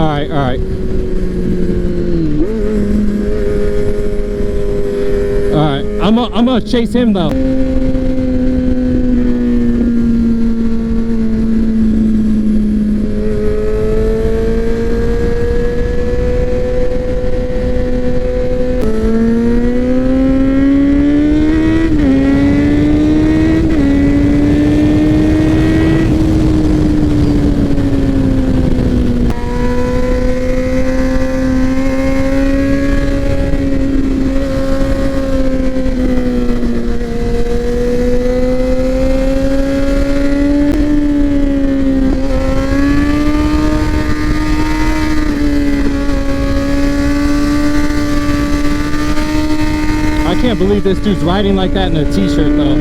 Alright, alright. Alright, I'm gonna chase him though. I can't believe this dude's riding like that in a t-shirt though.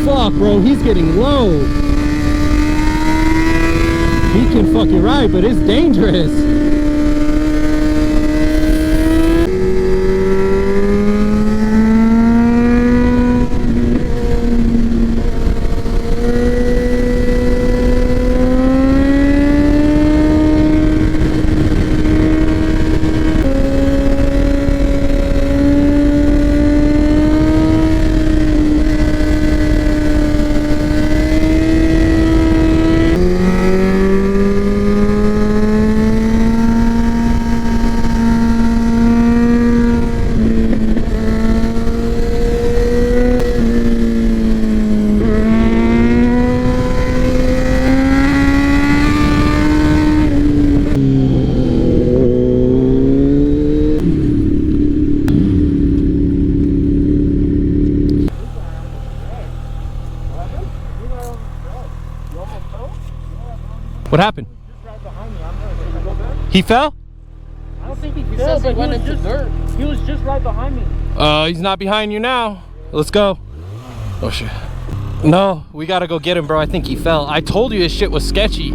Fuck, bro, he's getting low. He can fucking ride, but it's dangerous. What happened? He fell? I don't think he fell, but he was just right behind me. He's not behind you now. Let's go. Oh shit. No, we gotta go get him, bro. I think he fell. I told you his shit was sketchy.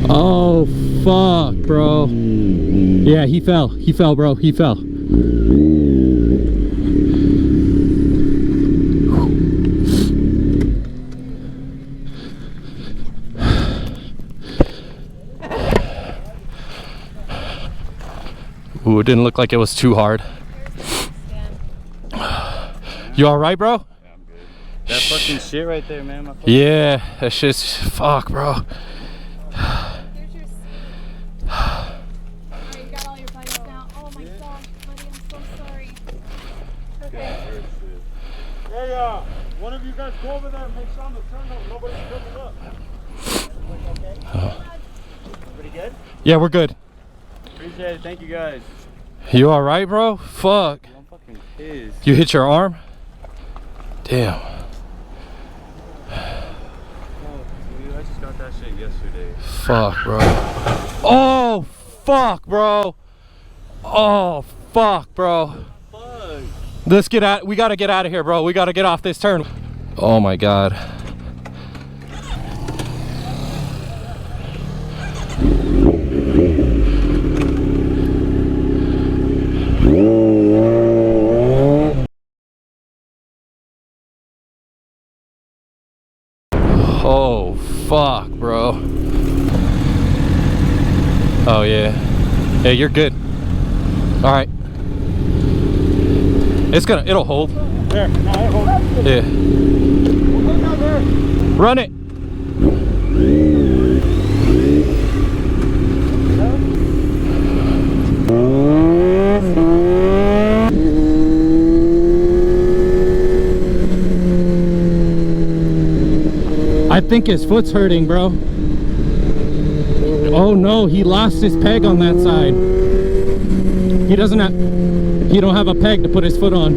Oh fuck, bro. Yeah, he fell. He fell, bro. He fell. Ooh, it didn't look like it was too hard. You alright, bro? Yeah, I'm good. That fucking shit right there, man. Yeah, that shit's fuck, bro. Here's your seat. Alright, you got all your buddies now. Oh my gosh, buddy, I'm so sorry. Okay. Hey, one of you guys go over there and make sure on the turn over. Nobody's coming up. Pretty good? Yeah, we're good. Appreciate it. Thank you guys. You alright, bro? Fuck. I'm fucking pissed. You hit your arm? Damn. Oh, dude, I just got that shit yesterday. Fuck, bro. Oh, fuck, bro. Oh, fuck, bro. Fuck. Let's get out. We gotta get out of here, bro. We gotta get off this turn. Oh my god. Oh fuck, bro. Oh yeah. Yeah, you're good. All right. It'll hold. There, no, it holds. Yeah. We'll go down there. Run it. I think his foot's hurting, bro. Oh no, he lost his peg on that side. He don't have a peg to put his foot on.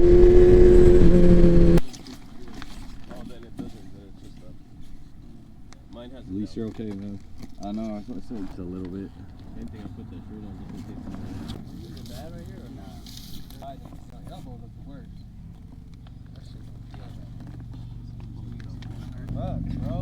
At least you're okay, man. I know, I thought it was a little bit. Same thing, I put that shirt on just in case. Is it bad right here or not? My elbow looks worse. Fuck, bro.